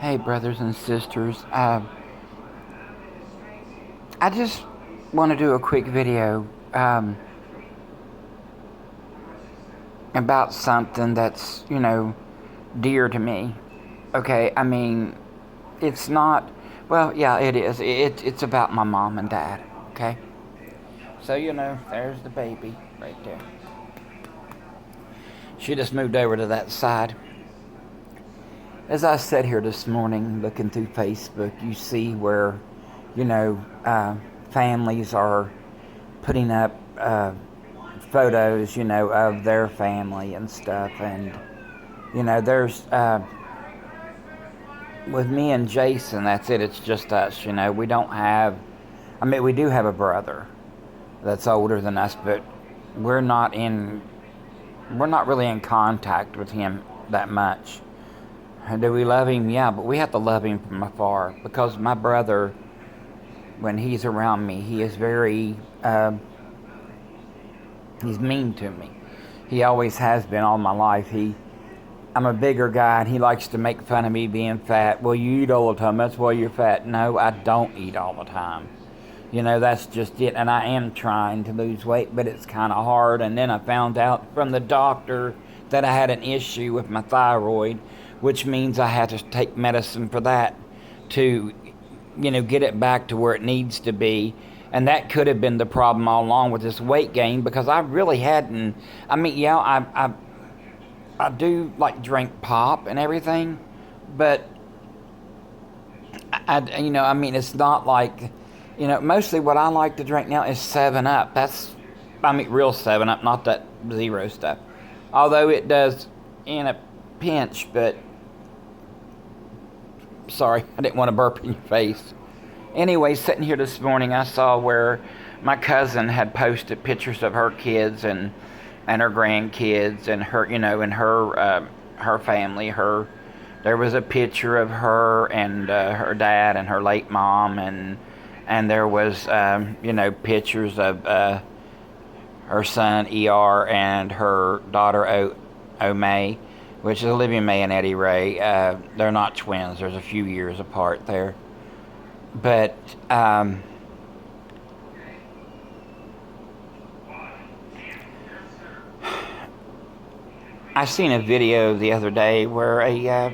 Hey, brothers and sisters. I just want to do a quick video about something that's, dear to me. Okay, I mean, it's not, well, yeah, it is. It's about my mom and dad, okay? So, there's the baby right there. She just moved over to that side. As I sat here this morning looking through Facebook, you see where, families are putting up photos, of their family and stuff. And, there's, with me and Jason, that's it. It's just us, We don't have, we do have a brother that's older than us, but we're not really in contact with him that much. Do we love him? Yeah, but we have to love him from afar, because my brother, when he's around me, he is very, he's mean to me. He always has been all my life. I'm a bigger guy, and he likes to make fun of me being fat. Well, you eat all the time, that's why you're fat. No, I don't eat all the time. That's just it. And I am trying to lose weight, but it's kind of hard. And then I found out from the doctor that I had an issue with my thyroid, which means I had to take medicine for that to, get it back to where it needs to be. And that could have been the problem all along with this weight gain, because I really hadn't. I do like drink pop and everything, but it's not like, mostly what I like to drink now is 7-Up. Real 7-Up, not that zero stuff. Although it does in a pinch, but sorry, I didn't want to burp in your face. Anyway, sitting here this morning, I saw where my cousin had posted pictures of her kids and her grandkids and her, and her family. There was a picture of her and her dad and her late mom, and there was, pictures of her son ER and her daughter May, which is Olivia May and Eddie Ray. They're not twins. There's a few years apart there. But I seen a video the other day where a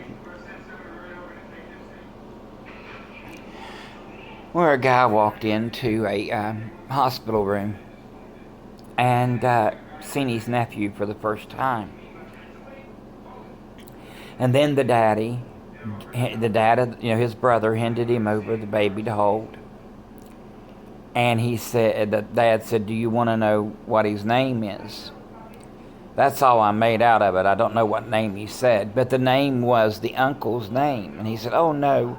guy walked into a hospital room and seen his nephew for the first time. And then the dad, his brother, handed him over the baby to hold. And the dad said, "Do you want to know what his name is?" That's all I made out of it. I don't know what name he said, but the name was the uncle's name. And he said, "Oh no,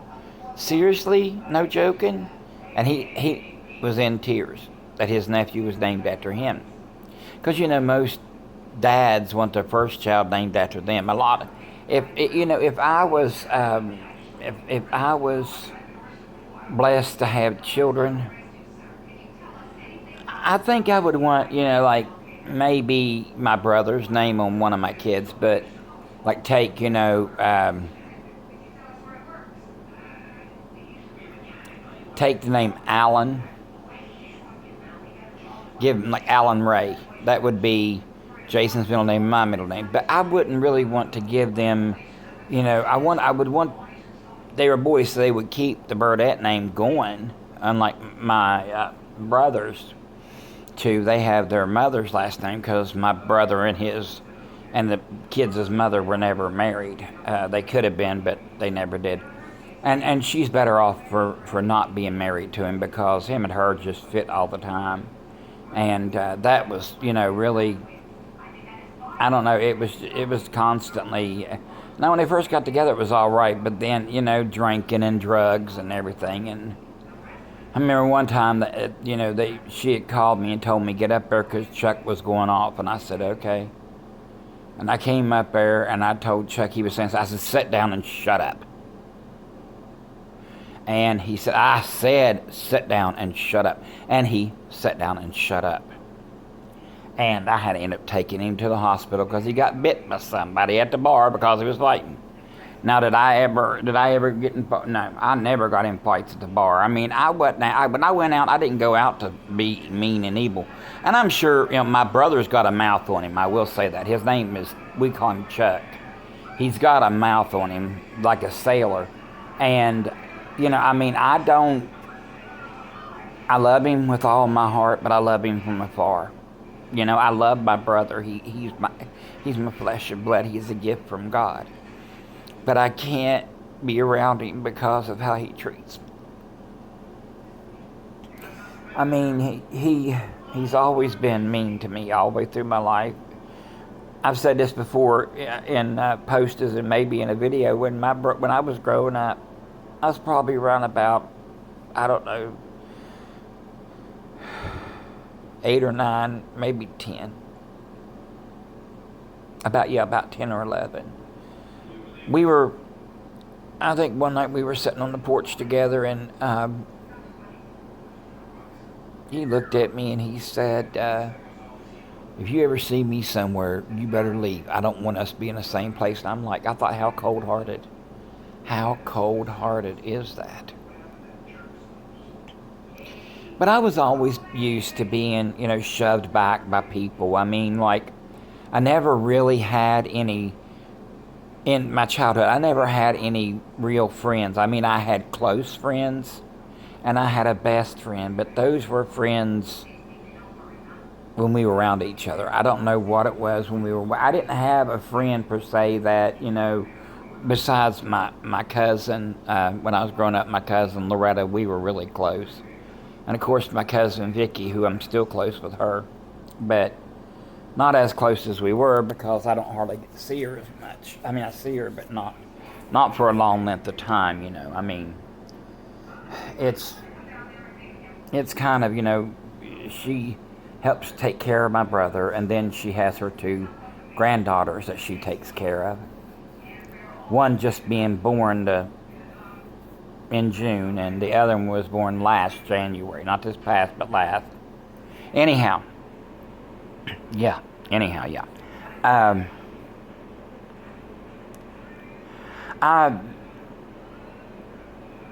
seriously? No joking?" And he was in tears that his nephew was named after him. Because, most dads want their first child named after them. A lot. If I was blessed to have children, I think I would want, maybe my brother's name on one of my kids, but take, take the name Alan, give him Alan Ray. That would be Jason's middle name, my middle name. But I wouldn't really want to give them, I would want, they were boys, so they would keep the Burdette name going, unlike my brothers too. They have their mother's last name, because my brother and the kids' mother were never married. They could have been, but they never did. And she's better off for not being married to him, because him and her just fit all the time. And that was, really, I don't know, it was constantly, now when they first got together it was all right, but then, drinking and drugs and everything. And I remember one time that, she had called me and told me, "Get up there because Chuck was going off." And I said, "Okay." And I came up there and I told Chuck, he was saying, I said, "Sit down and shut up." And he said, "I said, sit down and shut up." And he sat down and shut up. And I had to end up taking him to the hospital because he got bit by somebody at the bar because he was fighting. Now, did I ever get in? No, I never got in fights at the bar. I mean, I wasn't. When I went out, I didn't go out to be mean and evil. And I'm sure, my brother's got a mouth on him. I will say that his name is. We call him Chuck. He's got a mouth on him like a sailor, and I mean, I don't. I love him with all my heart, but I love him from afar. I love my brother. He's my flesh and blood. He's a gift from God. But I can't be around him because of how he treats me. I mean, he's always been mean to me all the way through my life. I've said this before in posters and maybe in a video. When I was growing up, I was probably around about, I don't know, 8 or 9, maybe 10. About 10 or 11. I think one night we were sitting on the porch together, and he looked at me and he said, if you ever see me somewhere, you better leave. I don't want us to be in the same place. And I'm like, I thought, how cold-hearted is that? But I was always used to being, shoved back by people. I mean, like, I never really had any. In my childhood, I never had any real friends. I mean, I had close friends, and I had a best friend, but those were friends when we were around each other. I don't know what it was I didn't have a friend per se that, besides my cousin, when I was growing up, my cousin Loretta, we were really close. And of course, my cousin Vicky, who I'm still close with her, but not as close as we were because I don't hardly get to see her as much. I mean, I see her, but not for a long length of time, I mean, it's kind of, she helps take care of my brother, and then she has her 2 granddaughters that she takes care of. One just being born in June, and the other one was born last January. Not this past, but last. Anyhow. Yeah.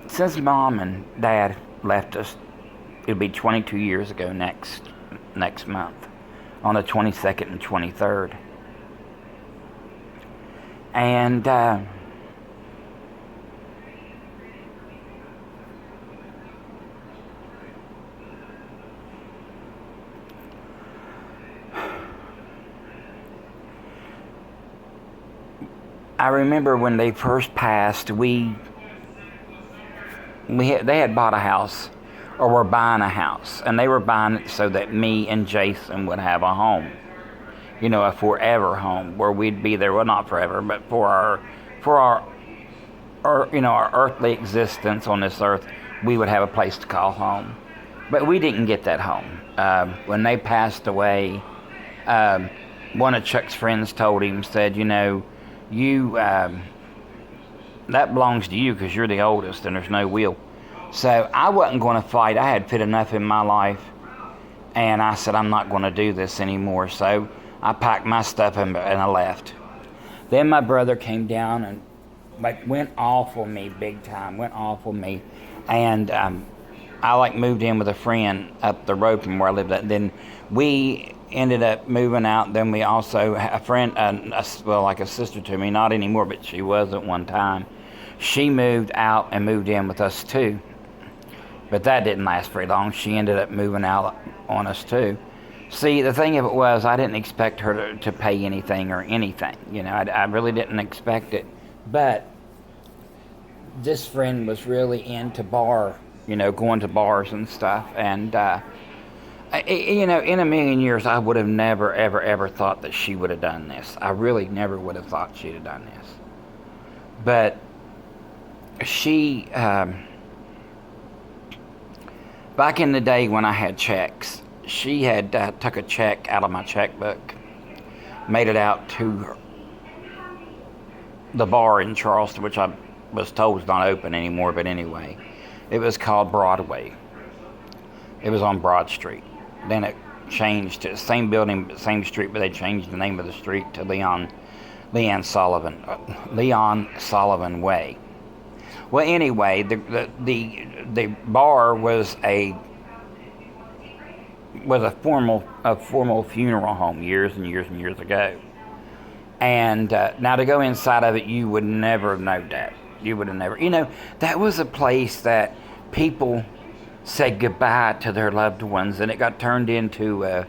Since Mom and Dad left us, it'll be 22 years ago next month, on the 22nd and 23rd. And I remember when they first passed, they had bought a house, or were buying a house, and they were buying it so that me and Jason would have a home, a forever home where we'd be there. Well, not forever, but for our earthly existence on this earth, we would have a place to call home. But we didn't get that home. When they passed away, one of Chuck's friends told him, said, that belongs to you because you're the oldest and there's no will. So I wasn't going to fight. I had fit enough in my life, and I said, I'm not going to do this anymore. So I packed my stuff and I left. Then my brother came down and went off on me big time, and I like moved in with a friend up the road from where I lived at. Then we ended up moving out. Then we also had a friend, like a sister to me, not anymore, but she was at one time. She moved out and moved in with us too. But that didn't last very long. She ended up moving out on us too. See, the thing of it was, I didn't expect her to pay anything or anything. I really didn't expect it. But this friend was really into going to bars and stuff. And, in a million years, I would have never, ever, ever thought that she would have done this. I really never would have thought she'd have done this. But she, back in the day when I had checks, she had took a check out of my checkbook, made it out to the bar in Charleston, which I was told is not open anymore, but anyway. It was called Broadway. It was on Broad Street. Then it changed to the same building, same street, but they changed the name of the street to Leon Sullivan Way. Well, anyway, the bar was a formal funeral home years and years and years ago. And now to go inside of it, you would never know that. You would have never, that was a place that people said goodbye to their loved ones, and it got turned into a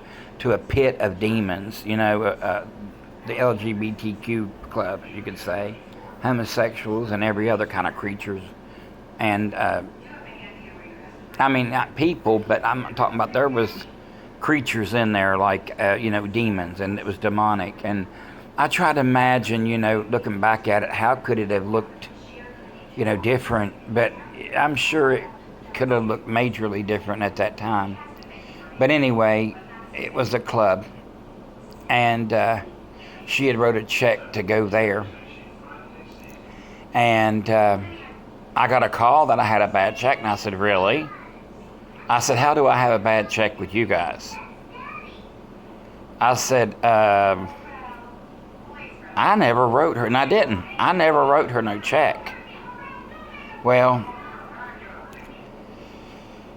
pit of demons. The LGBTQ club, you could say, homosexuals and every other kind of creatures, and I mean not people, but I'm talking about there was creatures in there like demons, and it was demonic. And I try to imagine, looking back at it, how could it have looked, different? But I'm sure it could have looked majorly different at that time. But anyway, it was a club, and she had wrote a check to go there. And I got a call that I had a bad check, and I said, really? I said, how do I have a bad check with you guys? I said, I never wrote her, and I didn't. I never wrote her no check. Well,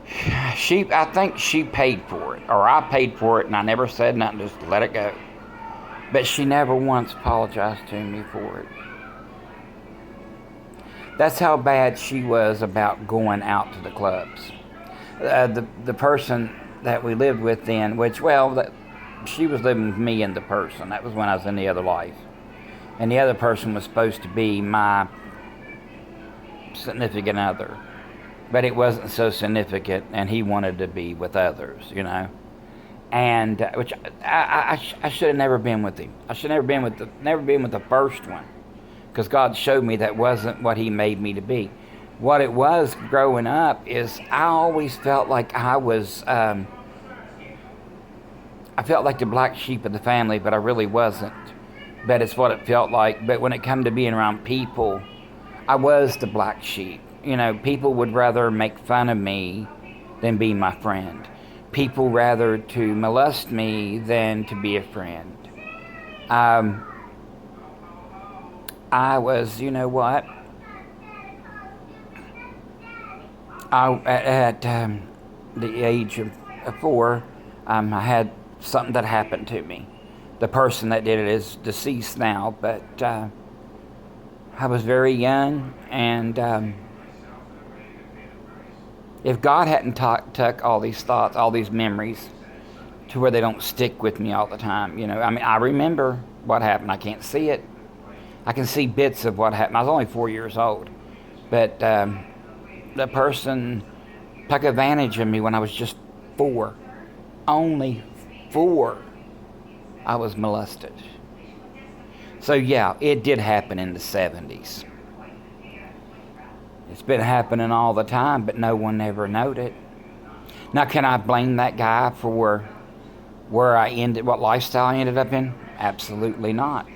I think she paid for it, or I paid for it, and I never said nothing, just let it go. But she never once apologized to me for it. That's how bad she was about going out to the clubs. The person that we lived with then, she was living with me and the person. That was when I was in the other life. And the other person was supposed to be my significant other. But it wasn't so significant, and he wanted to be with others, And which I should have never been with him. I should have never been with the first one, because God showed me that wasn't what He made me to be. What it was growing up is I always felt like I was. I felt like the black sheep of the family, but I really wasn't. But it's what it felt like. But when it came to being around people, I was the black sheep. People would rather make fun of me than be my friend. People rather to molest me than to be a friend. I was, at the age of 4, I had something that happened to me. The person that did it is deceased now, but I was very young, and if God hadn't tucked all these thoughts, all these memories, to where they don't stick with me all the time, I remember what happened. I can't see it. I can see bits of what happened. I was only 4 years old, but the person took advantage of me when I was just 4. Only 4. I was molested. So yeah, it did happen in the 70s. It's been happening all the time, but no one ever knowed it. Now, can I blame that guy for what lifestyle I ended up in? Absolutely not.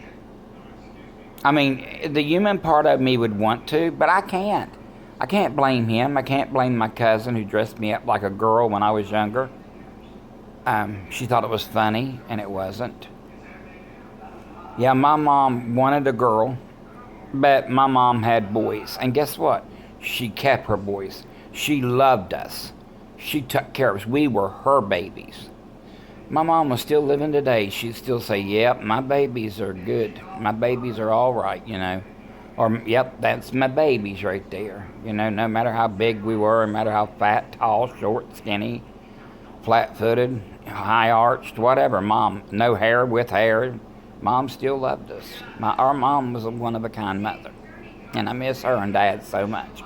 I mean, the human part of me would want to, but I can't. I can't blame him. I can't blame my cousin who dressed me up like a girl when I was younger. She thought it was funny, and it wasn't. Yeah, my mom wanted a girl, but my mom had boys. And guess what? She kept her boys. She loved us. She took care of us. We were her babies. My mom was still living today. She'd still say, yep, my babies are good. My babies are all right, Or, yep, that's my babies right there. No matter how big we were, no matter how fat, tall, short, skinny, flat-footed, high-arched, whatever. Mom, no hair, with hair. Mom still loved us. Our mom was a one-of-a-kind mother. And I miss her and Dad so much.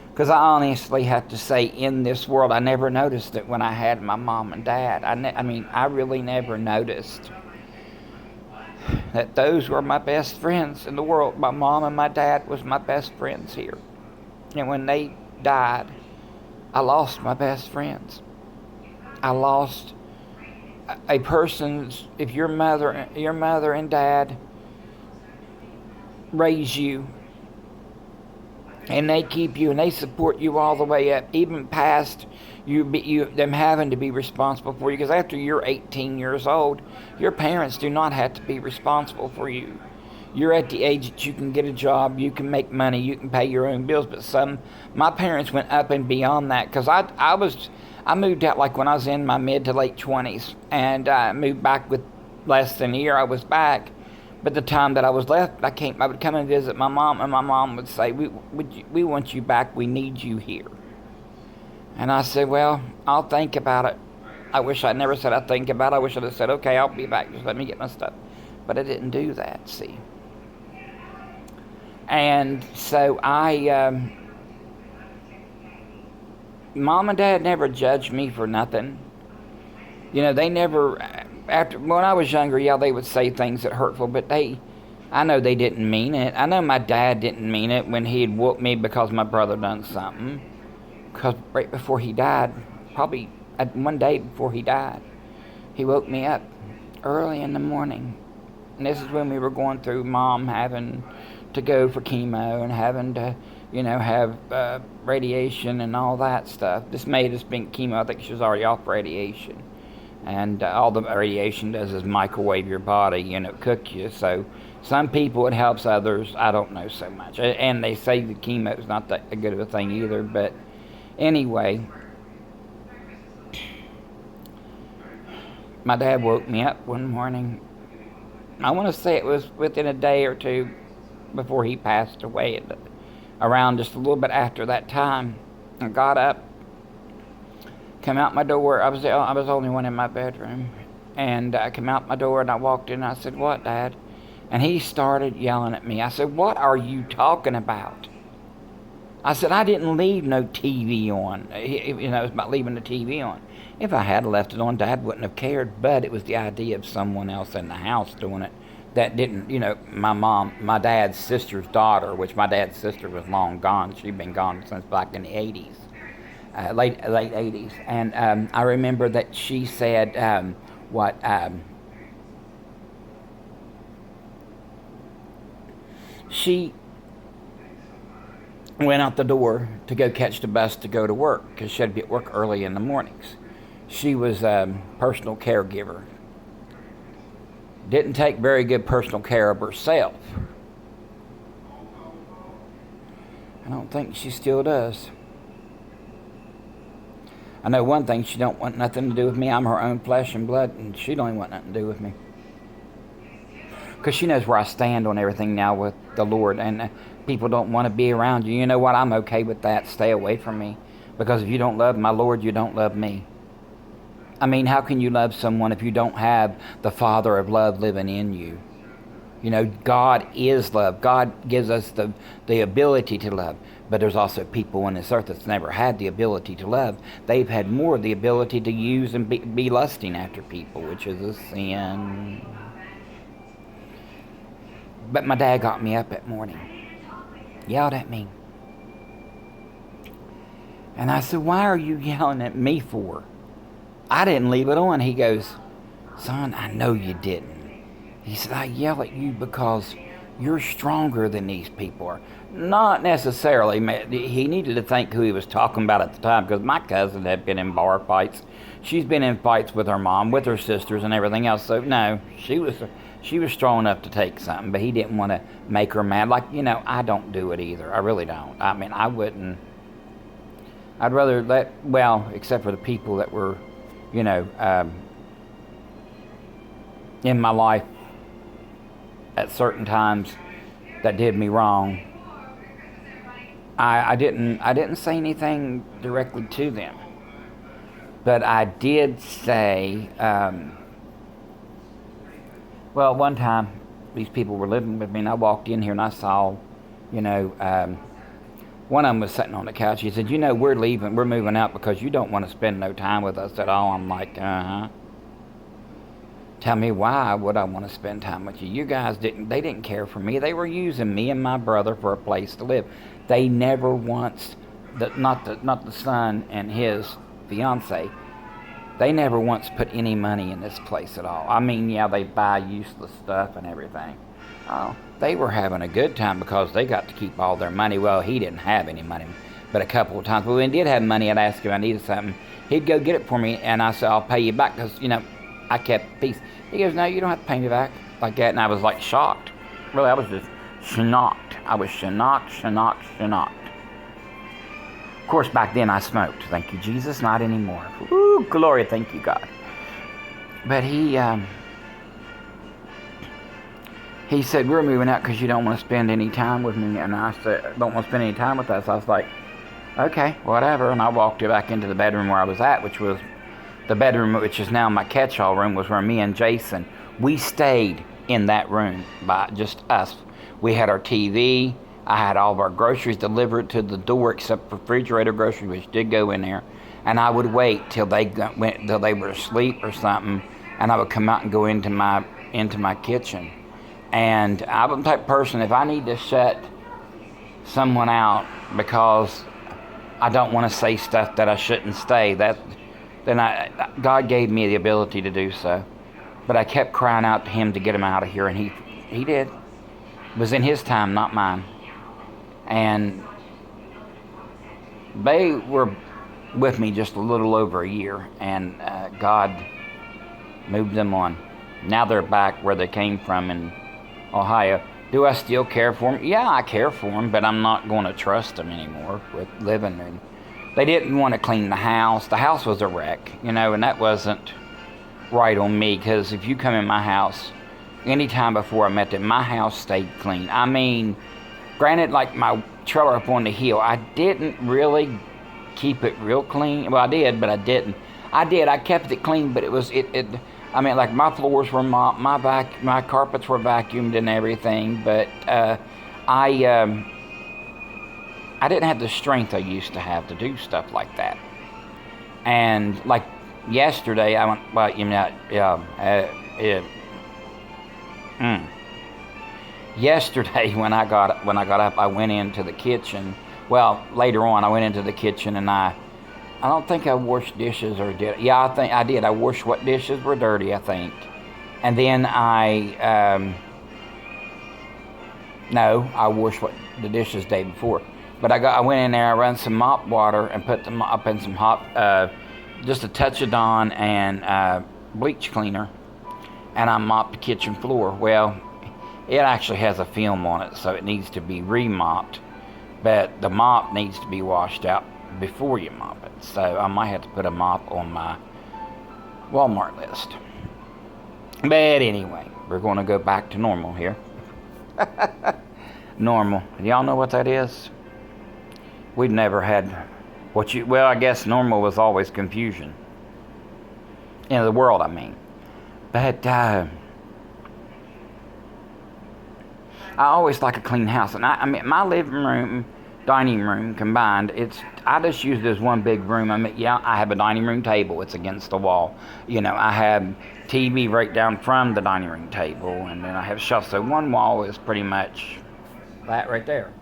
Because I honestly have to say, in this world, I never noticed it when I had my mom and dad. I really never noticed that those were my best friends in the world. My mom and my dad was my best friends here. And when they died, I lost my best friends. I lost a person's, if your mother and dad raise you, and they keep you and they support you all the way up, even past them having to be responsible for you. Because after you're 18 years old, your parents do not have to be responsible for you. you're at the age that you can get a job, you can make money, you can pay your own bills. But my parents went up and beyond that, because I moved out like when I was in my mid to late 20s, and I moved back with less than a year. I was back, but the time that I was left, I would come and visit my mom, and my mom would say, "We want you back. We need you here." And I said, "Well, I'll think about it." I wish I'd never said I'd think about it. I wish I'd have said, "Okay, I'll be back. Just let me get my stuff." But I didn't do that, see. And so Mom and Dad never judged me for nothing. They never, when I was younger, yeah, they would say things that hurtful, but I know they didn't mean it. I know my dad didn't mean it when he'd whoop me because my brother done something. Because right before he died, probably one day before he died, he woke me up early in the morning. And this is when we were going through Mom having to go for chemo and having to, have radiation and all that stuff. This made us been chemo. I think she was already off radiation. And all the radiation does is microwave your body, cook you. So some people it helps, others I don't know so much. And they say the chemo is not that good of a thing either. But anyway, my dad woke me up one morning. I want to say it was within a day or two before he passed away, around just a little bit after that time. I got up, came out my door. I was the only one in my bedroom. And I came out my door and I walked in and I said, "What, Dad?" And he started yelling at me. I said, "What are you talking about?" I said, "I didn't leave no TV on." It was about leaving the TV on. If I had left it on, Dad wouldn't have cared, but it was the idea of someone else in the house doing it that didn't, my dad's sister's daughter, which my dad's sister was long gone. She'd been gone since back in the 80s, late 80s. And I remember that she said, she went out the door to go catch the bus to go to work because she had to be at work early in the mornings. She was a personal caregiver. Didn't take very good personal care of herself. I don't think she still does. I know one thing, she don't want nothing to do with me. I'm her own flesh and blood, and she don't even want nothing to do with me. Because she knows where I stand on everything now with the Lord, and people don't want to be around you. You know what? I'm okay with that. Stay away from me. Because if you don't love my Lord, you don't love me. I mean, how can you love someone if you don't have the Father of love living in you? God is love. God gives us the ability to love. But there's also people on this earth that's never had the ability to love. They've had more the ability to use and be lusting after people, which is a sin. But my dad got me up that morning, yelled at me. And I said, "Why are you yelling at me for?" I didn't leave it on. He goes, "Son, I know you didn't." He said, "I yell at you because you're stronger than these people are." Not necessarily. He needed to think who he was talking about at the time, because my cousin had been in bar fights. She's been in fights with her mom, with her sisters, and everything else. So no, she was strong enough to take something, but he didn't want to make her mad. Like, I don't do it either. I really don't. I mean, I wouldn't. I'd rather except for the people that were, in my life at certain times that did me wrong. I didn't say anything directly to them, but I did say, one time these people were living with me, and I walked in here and I saw, one of them was sitting on the couch. He said, "We're leaving, we're moving out because you don't want to spend no time with us at all." I'm like, uh-huh. Tell me, why would I want to spend time with you? You guys they didn't care for me. They were using me and my brother for a place to live. They never once, not the son and his fiance, they never once put any money in this place at all. I mean, yeah, they buy useless stuff and everything. Oh, they were having a good time because they got to keep all their money. Well, he didn't have any money, but a couple of times, when he did have money, I'd ask him if I needed something. He'd go get it for me, and I said, "I'll pay you back," because, I kept peace. He goes, "No, you don't have to pay me back," like that, and I was like shocked. Really, I was just shocked. I was shocked. Of course, back then I smoked. Thank you, Jesus. Not anymore. Ooh, glory. Thank you, God. But he said, we're moving out because you don't want to spend any time with me. And I said, don't want to spend any time with us. I was like, okay, whatever. And I walked back into the bedroom where I was at, which was the bedroom, which is now my catch-all room, was where me and Jason, we stayed in that room by just us. We had our TV. I had all of our groceries delivered to the door, except for refrigerator groceries, which did go in there. And I would wait till they were asleep or something, and I would come out and go into my kitchen. And I'm the type of person, if I need to shut someone out because I don't want to say stuff that I shouldn't say, God gave me the ability to do so. But I kept crying out to him to get him out of here, and he did. It was in his time, not mine. And they were with me just a little over a year, and God moved them on. Now they're back where they came from in Ohio. Do I still care for them? Yeah, I care for them, but I'm not going to trust them anymore with living in. They didn't want to clean the house. The house was a wreck, and that wasn't right on me, because if you come in my house, anytime before I met them, my house stayed clean. I mean, granted, like my trailer up on the hill, I didn't really keep it real clean. Well, I did, but I didn't. I kept it clean, but I mean, like my floors were mopped, my carpets were vacuumed and everything, but I didn't have the strength I used to have to do stuff like that. And like yesterday, I went, yesterday when I got up, I went into the kitchen. Well, later on, I went into the kitchen, and I don't think I washed dishes, or did. Yeah, I think I did. I washed what dishes were dirty, I think. And then I washed the dishes the day before. But I went in there, I ran some mop water and put the mop in some hot, just a touch of Dawn and bleach cleaner, and I mopped the kitchen floor. Well, it actually has a film on it, so it needs to be re-mopped, but the mop needs to be washed out before you mop it. So I might have to put a mop on my Walmart list. But anyway, we're going to go back to normal here. Normal. Y'all know what that is? We've never had I guess normal was always confusion. In the world, I mean. But I always like a clean house. And I mean, my living room, dining room combined, I just use it as one big room. I mean, yeah, I have a dining room table. It's against the wall. I have TV right down from the dining room table, and then I have shelves. So one wall is pretty much that right there.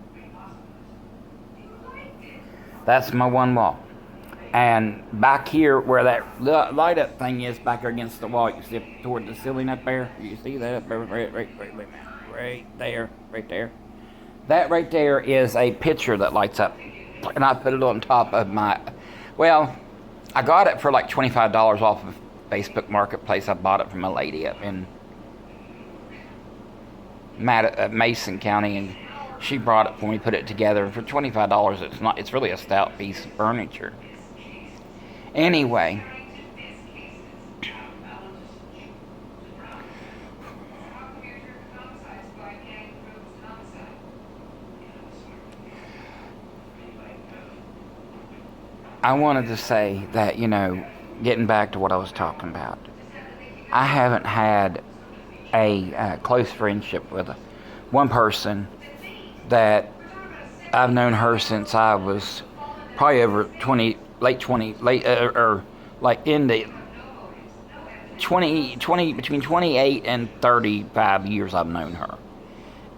That's my one wall. And back here, where that light up thing is, back there against the wall, you see up toward the ceiling up there? You see that up there? Right there. That right there is a picture that lights up. And I put it on top of I got it for like $25 off of Facebook Marketplace. I bought it from a lady up in Mason County, and she brought it for me, put it together. For $25, it's really a stout piece of furniture. Anyway, I wanted to say that, getting back to what I was talking about, I haven't had a close friendship with one person that I've known her since I was probably over 20, like in the 20, between 28 and 35 years I've known her.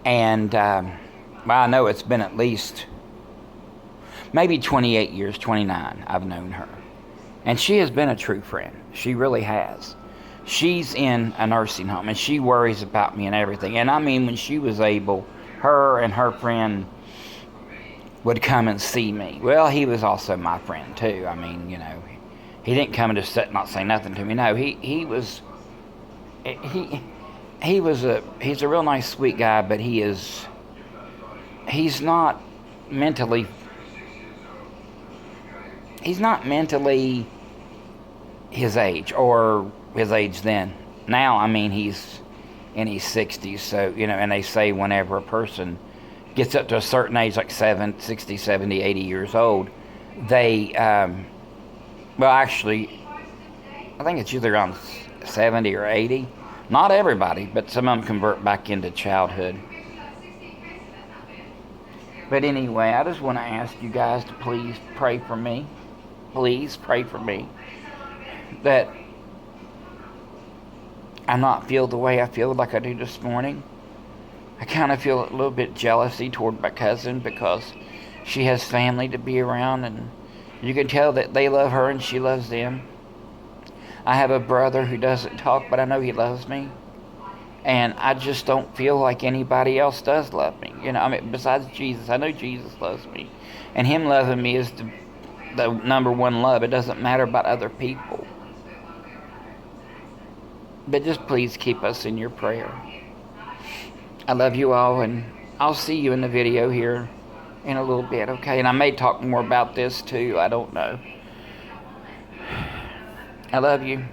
And I know it's been at least maybe 28 years, 29 I've known her. And she has been a true friend. She really has. She's in a nursing home, and she worries about me and everything. And I mean, when she was able, her and her friend would come and see me. Well, he was also my friend too. I mean, he didn't come and just sit and not say nothing to me. No, he he's a real nice, sweet guy, but he's not mentally he's not mentally his age or his age then. Now, I mean, he's in his 60s, so, and they say whenever a person gets up to a certain age, like 60, 70, 80 years old, they, well, actually, I think it's usually around 70 or 80. Not everybody, but some of them convert back into childhood. But anyway, I just want to ask you guys to please pray for me. Please pray for me that I not feel the way I feel like I do this morning. I kind of feel a little bit jealousy toward my cousin because she has family to be around, and you can tell that they love her and she loves them. I have a brother who doesn't talk, but I know he loves me. And I just don't feel like anybody else does love me. I mean, besides Jesus, I know Jesus loves me. And him loving me is the number one love. It doesn't matter about other people. But just please keep us in your prayer. I love you all, and I'll see you in the video here in a little bit, okay? And I may talk more about this too. I don't know. I love you.